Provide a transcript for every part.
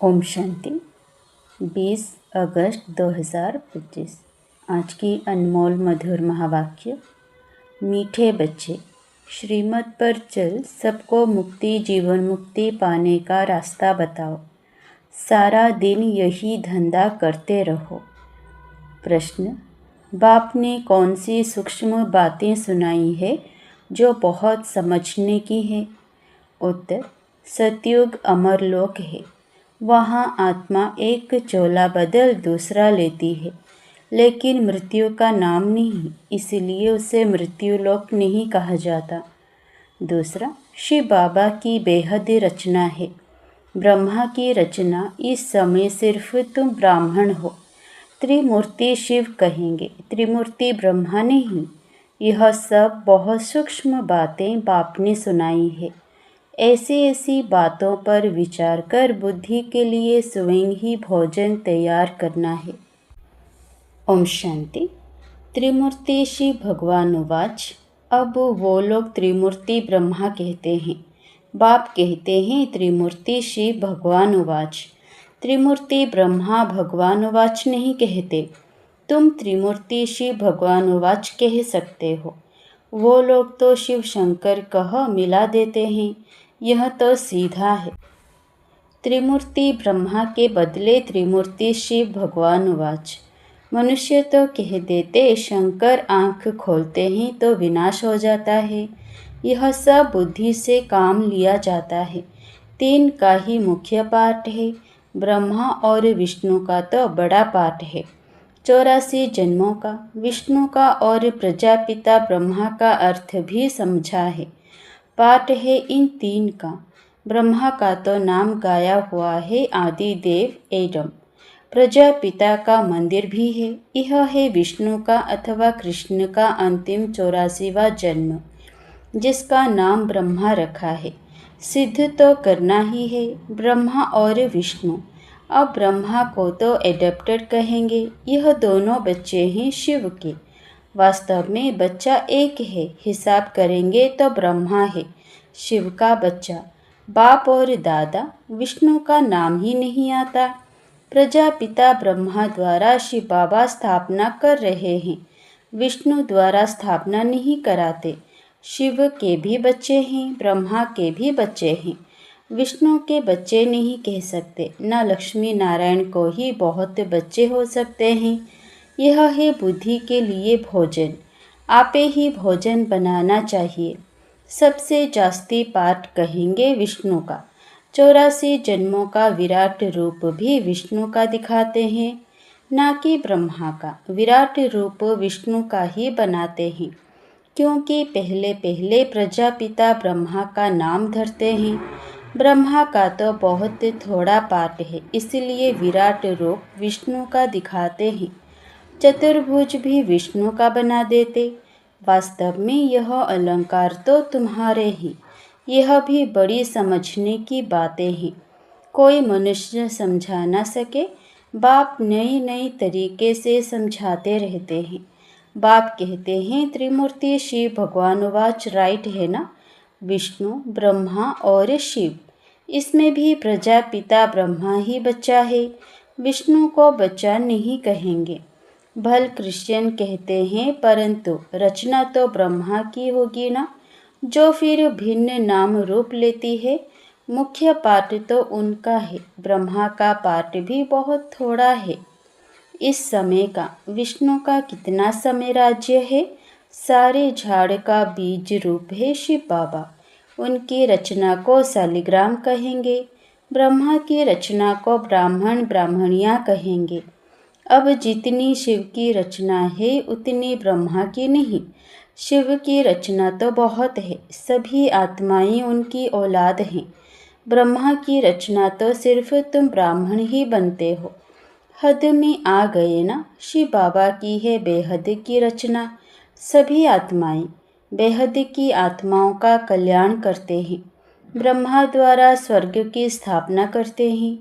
ओम शांति। 20 अगस्त 2025। आज की अनमोल मधुर महावाक्य। मीठे बच्चे, श्रीमत पर चल, सबको मुक्ति जीवन मुक्ति पाने का रास्ता बताओ। सारा दिन यही धंधा करते रहो। प्रश्न, बाप ने कौन सी सूक्ष्म बातें सुनाई है जो बहुत समझने की है? उत्तर, सतयुग अमरलोक है। वहाँ आत्मा एक चोला बदल दूसरा लेती है, लेकिन मृत्यु का नाम नहीं, इसलिए उसे मृत्युलोक नहीं कहा जाता। दूसरा, शिव बाबा की बेहद रचना है। ब्रह्मा की रचना। इस समय सिर्फ तुम ब्राह्मण हो। त्रिमूर्ति शिव कहेंगे, त्रिमूर्ति ब्रह्मा नहीं। यह सब बहुत सूक्ष्म बातें बाप ने सुनाई है। ऐसी बातों पर विचार कर बुद्धि के लिए स्वयं ही भोजन तैयार करना है। ओम शांति। त्रिमूर्ति शिव भगवान उवाच। अब वो लोग त्रिमूर्ति ब्रह्मा कहते हैं। बाप कहते हैं त्रिमूर्ति शिव भगवान उवाच। त्रिमूर्ति ब्रह्मा भगवान उवाच नहीं कहते। तुम त्रिमूर्ति शिव भगवान उवाच कह सकते हो। वो लोग तो शिव शंकर कह मिला देते हैं। यह तो सीधा है। त्रिमूर्ति ब्रह्मा के बदले त्रिमूर्ति शिव भगवान उवाच। मनुष्य तो कह देते शंकर आँख खोलते हैं तो विनाश हो जाता है। यह सब बुद्धि से काम लिया जाता है। 3 का ही मुख्य पाठ है। ब्रह्मा और विष्णु का तो बड़ा पाठ है। 84 जन्मों का। विष्णु का और प्रजापिता ब्रह्मा का अर्थ भी समझा है। पाठ है इन 3 का। ब्रह्मा का तो नाम गाया हुआ है आदिदेव एडम। प्रजापिता का मंदिर भी है। यह है विष्णु का अथवा कृष्ण का अंतिम 84वां जन्म, जिसका नाम ब्रह्मा रखा है। सिद्ध तो करना ही है ब्रह्मा और विष्णु। अब ब्रह्मा को तो एडेप्टेड कहेंगे। यह दोनों बच्चे हैं शिव के। वास्तव में बच्चा एक है। हिसाब करेंगे तो ब्रह्मा है शिव का बच्चा। बाप और दादा। विष्णु का नाम ही नहीं आता। प्रजापिता ब्रह्मा द्वारा शिव बाबा स्थापना कर रहे हैं। विष्णु द्वारा स्थापना नहीं कराते। शिव के भी बच्चे हैं, ब्रह्मा के भी बच्चे हैं। विष्णु के बच्चे नहीं कह सकते। न लक्ष्मी नारायण को ही बहुत बच्चे हो सकते हैं। यह है बुद्धि के लिए भोजन। आपे ही भोजन बनाना चाहिए। सबसे जास्ती पाठ कहेंगे विष्णु का। 84 जन्मों का विराट रूप भी विष्णु का दिखाते हैं, ना कि ब्रह्मा का। विराट रूप विष्णु का ही बनाते हैं, क्योंकि पहले पहले प्रजापिता ब्रह्मा का नाम धरते हैं। ब्रह्मा का तो बहुत थोड़ा पाठ है, इसलिए विराट रूप विष्णु का दिखाते हैं। चतुर्भुज भी विष्णु का बना देते। वास्तव में यह अलंकार तो तुम्हारे ही। यह भी बड़ी समझने की बातें हैं। कोई मनुष्य समझा ना सके। बाप नई नई तरीके से समझाते रहते हैं। बाप कहते हैं त्रिमूर्ति शिव भगवान उवाच। राइट है ना? विष्णु, ब्रह्मा और शिव। इसमें भी प्रजापिता ब्रह्मा ही बच्चा है। विष्णु को बच्चा नहीं कहेंगे। भल क्रिश्चियन कहते हैं, परंतु रचना तो ब्रह्मा की होगी ना, जो फिर भिन्न नाम रूप लेती है। मुख्य पाठ तो उनका है। ब्रह्मा का पाठ भी बहुत थोड़ा है इस समय का। विष्णु का कितना समय राज्य है? सारे झाड़ का बीज रूप है शिव बाबा। उनकी रचना को शालिग्राम कहेंगे। ब्रह्मा की रचना को ब्राह्मण ब्राह्मणियाँ कहेंगे। अब जितनी शिव की रचना है उतनी ब्रह्मा की नहीं। शिव की रचना तो बहुत है। सभी आत्माएं उनकी औलाद हैं। ब्रह्मा की रचना तो सिर्फ तुम ब्राह्मण ही बनते हो। हद में आ गए ना। शिव बाबा की है बेहद की रचना। सभी आत्माएं बेहद की आत्माओं का कल्याण करते हैं। ब्रह्मा द्वारा स्वर्ग की स्थापना करते हैं।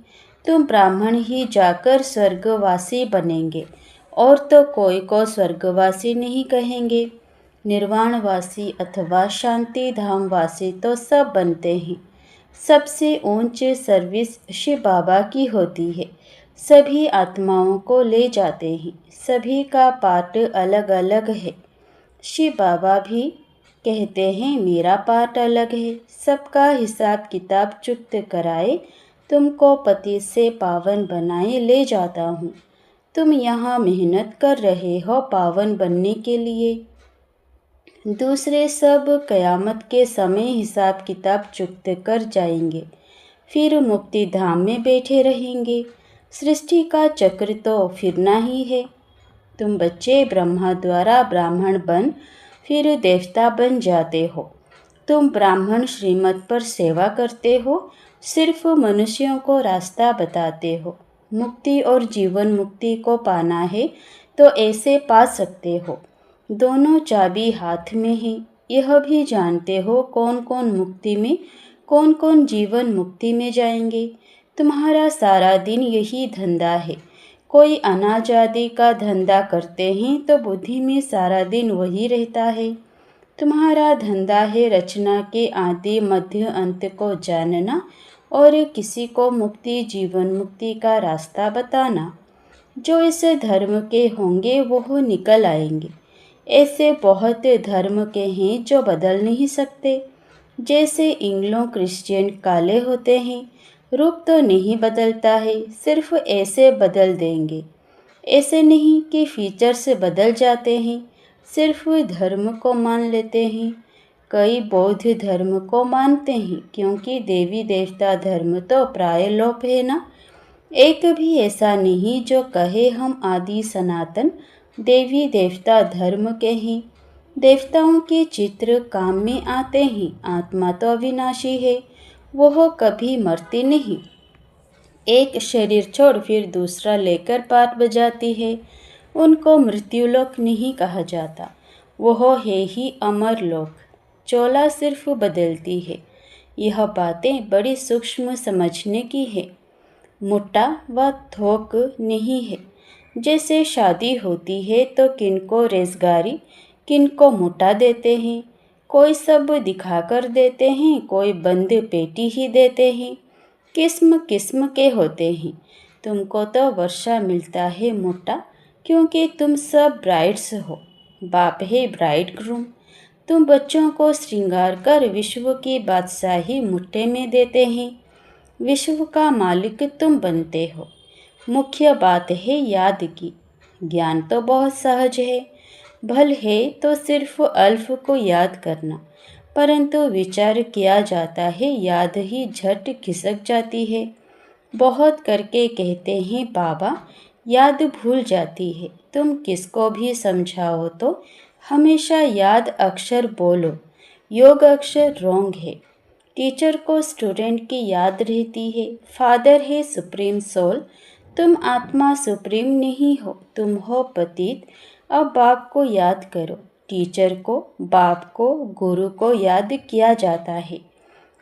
तुम ब्राह्मण ही जाकर स्वर्गवासी बनेंगे, और तो कोई को स्वर्गवासी नहीं कहेंगे। निर्वाणवासी अथवा शांति धामवासी तो सब बनते हैं। सबसे ऊंची सर्विस शिव बाबा की होती है। सभी आत्माओं को ले जाते हैं। सभी का पार्ट अलग अलग है। शिव बाबा भी कहते हैं मेरा पार्ट अलग है। सबका हिसाब किताब चुकत कराए तुमको पति से पावन बनाए ले जाता हूँ। तुम यहाँ मेहनत कर रहे हो पावन बनने के लिए। दूसरे सब कयामत के समय हिसाब किताब चुकत कर जाएंगे, फिर मुक्ति धाम में बैठे रहेंगे। सृष्टि का चक्र तो फिरना ही है। तुम बच्चे ब्रह्मा द्वारा ब्राह्मण बन फिर देवता बन जाते हो। तुम ब्राह्मण श्रीमत पर सेवा करते हो, सिर्फ मनुष्यों को रास्ता बताते हो। मुक्ति और जीवन मुक्ति को पाना है तो ऐसे पा सकते हो। दोनों चाबी हाथ में है। यह भी जानते हो कौन कौन मुक्ति में, कौन कौन जीवन मुक्ति में जाएंगे। तुम्हारा सारा दिन यही धंधा है। कोई अनाज आदि का धंधा करते हैं तो बुद्धि में सारा दिन वही रहता है। तुम्हारा धंधा है रचना के आदि मध्य अंत को जानना और किसी को मुक्ति जीवन मुक्ति का रास्ता बताना। जो इस धर्म के होंगे वो निकल आएंगे। ऐसे बहुत धर्म के हैं जो बदल नहीं सकते। जैसे इंग्लो क्रिश्चियन काले होते हैं, रूप तो नहीं बदलता है, सिर्फ ऐसे बदल देंगे। ऐसे नहीं कि फीचर्स बदल जाते हैं, सिर्फ धर्म को मान लेते हैं। कई बौद्ध धर्म को मानते हैं क्योंकि देवी देवता धर्म तो प्राय लोप है ना। एक भी ऐसा नहीं जो कहे हम आदि सनातन देवी देवता धर्म के हैं। देवताओं के चित्र काम में आते हैं। आत्मा तो अविनाशी है, वह कभी मरती नहीं। एक शरीर छोड़ फिर दूसरा लेकर पाठ बजाती है। उनको मृत्युलोक नहीं कहा जाता, वह है ही अमर लोक। चोला सिर्फ बदलती है। यह बातें बड़ी सूक्ष्म समझने की है। मोटा व थोक नहीं है। जैसे शादी होती है तो किनको रेजगारी किनको मोटा देते हैं। कोई सब दिखाकर देते हैं, कोई बंद पेटी ही देते हैं। किस्म किस्म के होते हैं। तुमको तो वर्षा मिलता है मोटा क्योंकि तुम सब ब्राइड्स हो। बाप है ब्राइड ग्रूम। तुम बच्चों को श्रृंगार कर विश्व की बादशाही मुट्ठे में देते हैं। विश्व का मालिक तुम बनते हो। मुख्य बात है याद की। ज्ञान तो बहुत सहज है। भल है तो सिर्फ अल्फ को याद करना, परंतु विचार किया जाता है याद ही झट खिसक जाती है। बहुत करके कहते हैं बाबा याद भूल जाती है। तुम किसको भी समझाओ तो हमेशा याद अक्षर बोलो। योग अक्षर रोंग है। टीचर को स्टूडेंट की याद रहती है। फादर है सुप्रीम सोल। तुम आत्मा सुप्रीम नहीं हो, तुम हो पतित। अब बाप को याद करो। टीचर को, बाप को, गुरु को याद किया जाता है।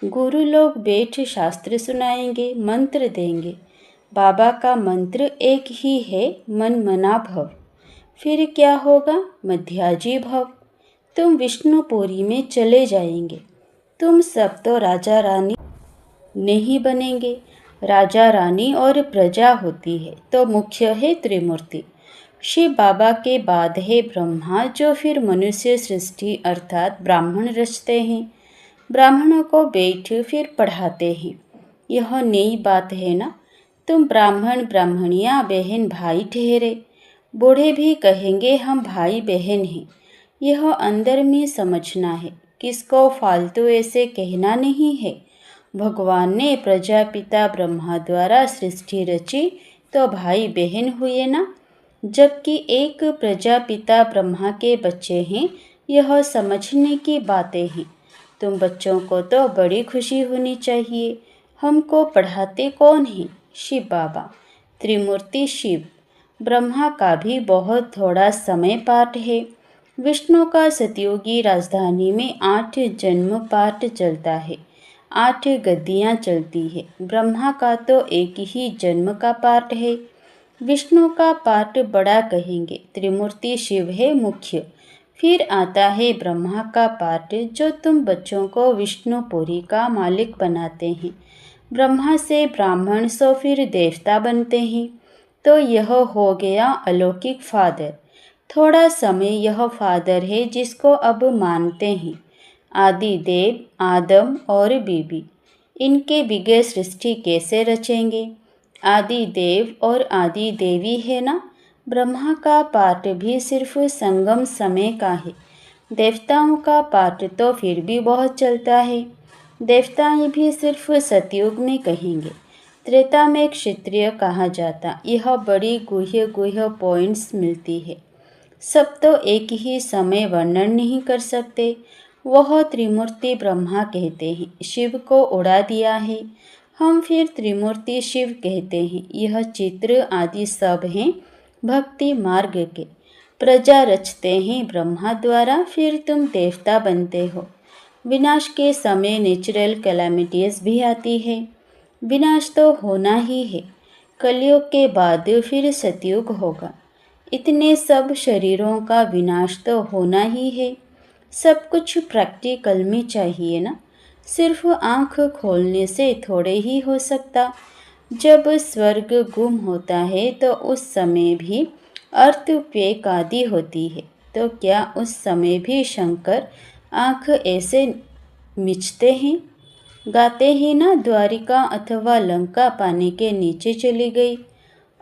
गुरु लोग बैठ शास्त्र सुनाएंगे, मंत्र देंगे। बाबा का मंत्र एक ही है, मन मना भव। फिर क्या होगा? मध्याजी भव। तुम विष्णुपुरी में चले जाएंगे। तुम सब तो राजा रानी नहीं बनेंगे। राजा रानी और प्रजा होती है तो मुख्य है त्रिमूर्ति। शिव बाबा के बाद है ब्रह्मा, जो फिर मनुष्य सृष्टि अर्थात ब्राह्मण रचते हैं। ब्राह्मणों को बैठ फिर पढ़ाते हैं। यह नई बात है ना। तुम ब्राह्मण ब्राह्मणियाँ बहन भाई ठहरे। बूढ़े भी कहेंगे हम भाई बहन हैं। यह अंदर में समझना है। किसको फालतू ऐसे कहना नहीं है। भगवान ने प्रजापिता ब्रह्मा द्वारा सृष्टि रची तो भाई बहन हुए ना। जबकि एक प्रजापिता ब्रह्मा के बच्चे हैं। यह समझने की बातें हैं। तुम बच्चों को तो बड़ी खुशी होनी चाहिए। हमको पढ़ाते कौन है? शिव बाबा। त्रिमूर्ति शिव। ब्रह्मा का भी बहुत थोड़ा समय पाठ है। विष्णु का सतयुगी राजधानी में 8 जन्म पाठ चलता है। 8 गद्दियाँ चलती है। ब्रह्मा का तो एक ही जन्म का पाठ है। विष्णु का पाठ बड़ा कहेंगे। त्रिमूर्ति शिव है मुख्य, फिर आता है ब्रह्मा का पार्ट, जो तुम बच्चों को विष्णुपुरी का मालिक बनाते हैं। ब्रह्मा से ब्राह्मण सो फिर देवता बनते हैं। तो यह हो गया अलौकिक फादर। थोड़ा समय यह फादर है जिसको अब मानते हैं। आदि देव आदम और बीबी, इनके बिगड़ सृष्टि कैसे रचेंगे? आदि देव और आदि देवी है ना। ब्रह्मा का पार्ट भी सिर्फ संगम समय का है। देवताओं का पार्ट तो फिर भी बहुत चलता है। देवताएं भी सिर्फ सतयुग में कहेंगे, त्रेता में क्षत्रिय कहा जाता। यह बड़ी गुह्य गुह्य पॉइंट्स मिलती है। सब तो एक ही समय वर्णन नहीं कर सकते। वह त्रिमूर्ति ब्रह्मा कहते हैं, शिव को उड़ा दिया है। हम फिर त्रिमूर्ति शिव कहते हैं। यह चित्र आदि सब हैं भक्ति मार्ग के। प्रजा रचते हैं ब्रह्मा द्वारा, फिर तुम देवता बनते हो। विनाश के समय नेचुरल कैलामिटीज भी आती है। विनाश तो होना ही है। कलयुग के बाद फिर सतयुग होगा। इतने सब शरीरों का विनाश तो होना ही है। सब कुछ प्रैक्टिकल में चाहिए ना। सिर्फ आँख खोलने से थोड़े ही हो सकता। जब स्वर्ग गुम होता है तो उस समय भी अर्थक्वेक आदि होती है। तो क्या उस समय भी शंकर आँख ऐसे मिचते हैं? गाते हैं ना, द्वारिका अथवा लंका पानी के नीचे चली गई।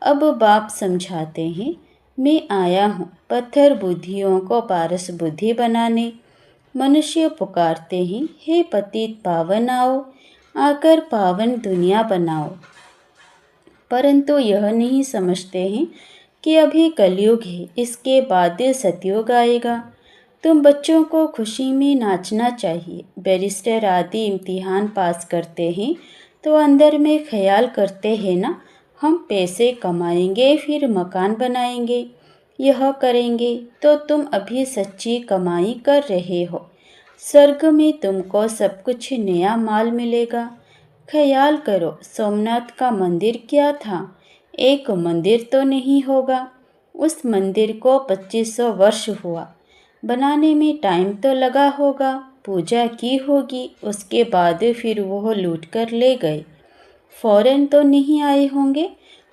अब बाप समझाते हैं, मैं आया हूँ पत्थर बुद्धियों को पारस बुद्धि बनाने। मनुष्य पुकारते हैं, हे पतित पावन आओ, आकर पावन दुनिया बनाओ। परंतु यह नहीं समझते हैं कि अभी कलयुग है, इसके बाद सतयुग आएगा। तुम बच्चों को खुशी में नाचना चाहिए। बैरिस्टर आदि इम्तिहान पास करते हैं तो अंदर में ख्याल करते हैं ना, हम पैसे कमाएंगे फिर मकान बनाएंगे, यह करेंगे। तो तुम अभी सच्ची कमाई कर रहे हो। स्वर्ग में तुमको सब कुछ नया माल मिलेगा। ख्याल करो, सोमनाथ का मंदिर क्या था? एक मंदिर तो नहीं होगा। उस मंदिर को 2500 वर्ष हुआ बनाने में। टाइम तो लगा होगा, पूजा की होगी, उसके बाद फिर वो लूट कर ले गए। फौरन तो नहीं आए होंगे,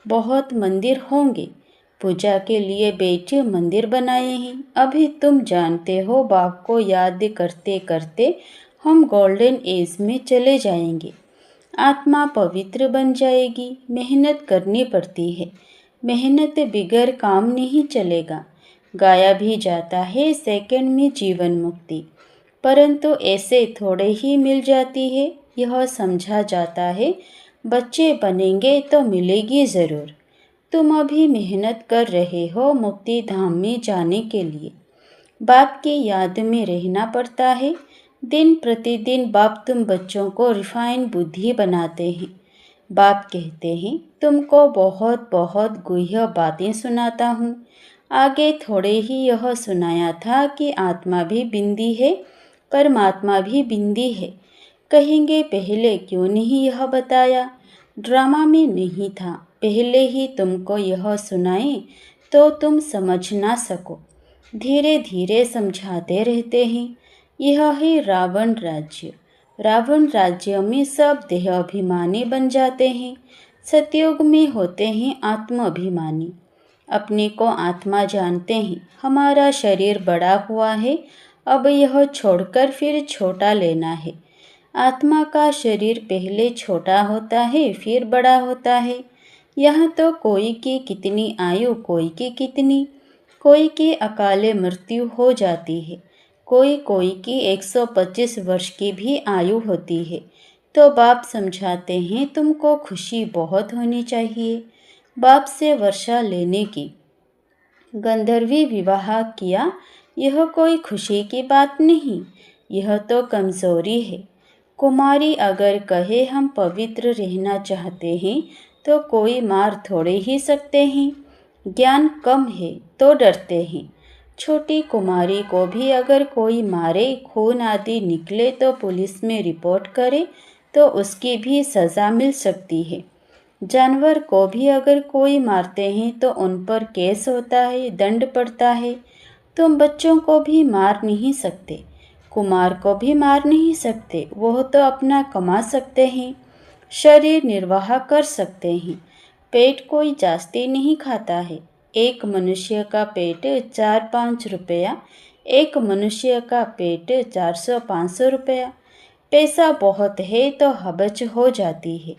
बहुत मंदिर होंगे। पूजा के लिए बेटे मंदिर बनाए हैं। अभी तुम जानते हो, बाप को याद करते करते हम गोल्डन एज में चले जाएंगे। आत्मा पवित्र बन जाएगी। मेहनत करनी पड़ती है। मेहनत बिगैर काम नहीं चलेगा। गाया भी जाता है सेकंड में जीवन मुक्ति, परंतु ऐसे थोड़े ही मिल जाती है। यह समझा जाता है बच्चे बनेंगे तो मिलेगी ज़रूर। तुम अभी मेहनत कर रहे हो मुक्ति धाम में जाने के लिए। बाप की याद में रहना पड़ता है। दिन प्रतिदिन बाप तुम बच्चों को रिफाइन बुद्धि बनाते हैं। बाप कहते हैं, तुमको बहुत बहुत गुह्य बातें सुनाता हूँ। आगे थोड़े ही यह सुनाया था कि आत्मा भी बिंदी है, परमात्मा भी बिंदी है। कहेंगे पहले क्यों नहीं यह बताया? ड्रामा में नहीं था। पहले ही तुमको यह सुनाए तो तुम समझ ना सको। धीरे धीरे समझाते रहते हैं। यह है रावण राज्य। रावण राज्य में सब देह अभिमानी बन जाते हैं। सतयुग में होते हैं आत्म अभिमानी। अपने को आत्मा जानते हैं। हमारा शरीर बड़ा हुआ है, अब यह छोड़कर फिर छोटा लेना है। आत्मा का शरीर पहले छोटा होता है फिर बड़ा होता है। यहाँ तो कोई की कितनी आयु, कोई की कितनी, कोई की अकाले मृत्यु हो जाती है, कोई कोई की 125 वर्ष की भी आयु होती है। तो बाप समझाते हैं, तुमको खुशी बहुत होनी चाहिए बाप से वर्षा लेने की। गंधर्वी विवाह किया, यह कोई खुशी की बात नहीं, यह तो कमज़ोरी है। कुमारी अगर कहे हम पवित्र रहना चाहते हैं तो कोई मार थोड़े ही सकते हैं। ज्ञान कम है तो डरते हैं। छोटी कुमारी को भी अगर कोई मारे, खून आदि निकले तो पुलिस में रिपोर्ट करे तो उसकी भी सज़ा मिल सकती है। जानवर को भी अगर कोई मारते हैं तो उन पर केस होता है, दंड पड़ता है। तुम बच्चों को भी मार नहीं सकते, कुमार को भी मार नहीं सकते, वो तो अपना कमा सकते हैं, शरीर निर्वाह कर सकते हैं। पेट कोई जास्ती नहीं खाता है। एक मनुष्य का पेट 4-5 रुपया, एक मनुष्य का पेट 400-500 रुपया। पैसा बहुत है तो हबच हो जाती है।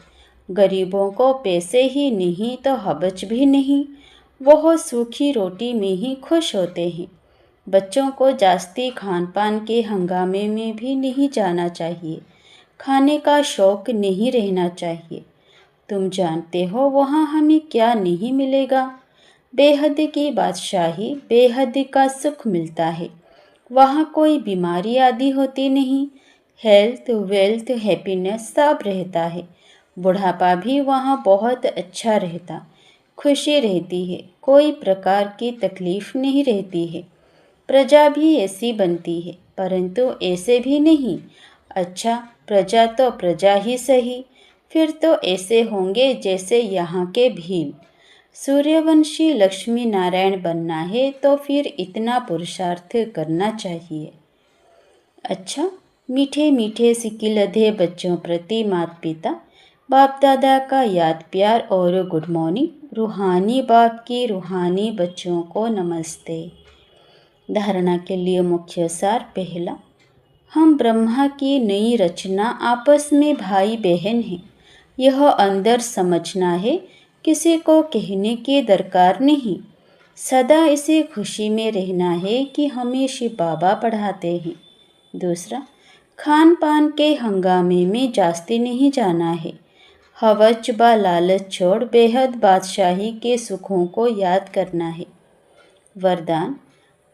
गरीबों को पैसे ही नहीं तो हबच भी नहीं, वह सूखी रोटी में ही खुश होते हैं। बच्चों को जास्ती खान पान के हंगामे में भी नहीं जाना चाहिए, खाने का शौक नहीं रहना चाहिए। तुम जानते हो वहाँ हमें क्या नहीं मिलेगा? बेहद की बादशाही, बेहद का सुख मिलता है। वहाँ कोई बीमारी आदि होती नहीं, हेल्थ वेल्थ हैप्पीनेस सब रहता है। बुढ़ापा भी वहाँ बहुत अच्छा रहता, खुशी रहती है, कोई प्रकार की तकलीफ नहीं रहती है। प्रजा भी ऐसी बनती है, परंतु ऐसे भी नहीं। अच्छा, प्रजा तो प्रजा ही सही, फिर तो ऐसे होंगे जैसे यहाँ के भील। सूर्यवंशी लक्ष्मी नारायण बनना है तो फिर इतना पुरुषार्थ करना चाहिए। अच्छा, मीठे मीठे सिकिलधे बच्चों प्रति माता पिता बाप दादा का याद प्यार और गुड मॉर्निंग। रूहानी बाप की रूहानी बच्चों को नमस्ते। धारणा के लिए मुख्य सार। पहला, हम ब्रह्मा की नई रचना, आपस में भाई बहन हैं। यह अंदर समझना है, किसी को कहने की दरकार नहीं। सदा इसे खुशी में रहना है कि हमें शिव बाबा पढ़ाते हैं। दूसरा, खान पान के हंगामे में जास्ती नहीं जाना है। हवच व लालच छोड़ बेहद बादशाही के सुखों को याद करना है। वरदान,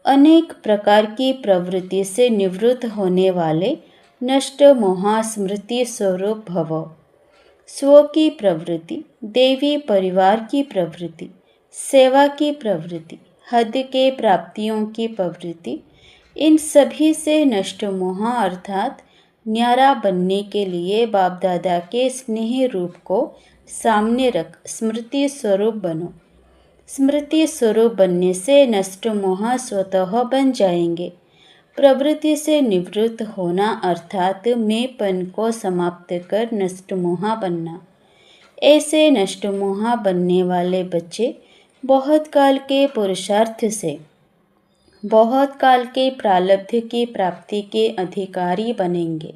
अनेक प्रकार की प्रवृत्ति से निवृत्त होने वाले नष्ट मोहा स्मृति स्वरूप भव। स्व की प्रवृत्ति, देवी परिवार की प्रवृत्ति, सेवा की प्रवृत्ति, हद के प्राप्तियों की प्रवृत्ति, इन सभी से नष्ट मोह अर्थात न्यारा बनने के लिए बाप दादा के स्नेह रूप को सामने रख स्मृति स्वरूप बनो। स्मृति स्वरूप बनने से नष्ट मोह स्वतः बन जाएंगे। प्रवृत्ति से निवृत्त होना अर्थात मैंपन को समाप्त कर नष्ट मोह बनना। ऐसे नष्ट मोह बनने वाले बच्चे बहुत काल के पुरुषार्थ से बहुत काल के प्रारब्ध की प्राप्ति के अधिकारी बनेंगे।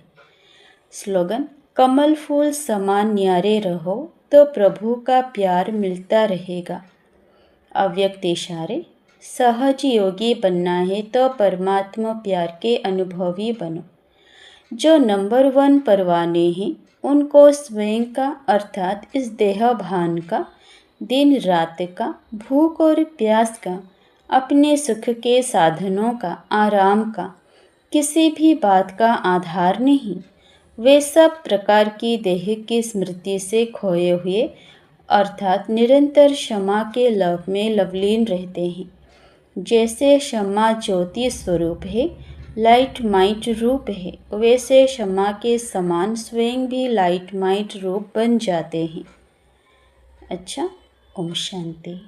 स्लोगन, कमल फूल समान न्यारे रहो तो प्रभु का प्यार मिलता रहेगा। अव्यक्त इशारे, सहज योगी बनना है तो परमात्मा प्यार के अनुभवी बनो। जो नंबर 1 परवाने हैं उनको स्वयं का अर्थात इस देह भान का, दिन रात का, भूख और प्यास का, अपने सुख के साधनों का, आराम का, किसी भी बात का आधार नहीं। वे सब प्रकार की देह की स्मृति से खोए हुए अर्थात निरंतर क्षमा के लव में लवलीन रहते हैं। जैसे क्षमा ज्योति स्वरूप है, लाइट माइट रूप है, वैसे क्षमा के समान स्वयं भी लाइट माइट रूप बन जाते हैं। अच्छा, ओम शांति।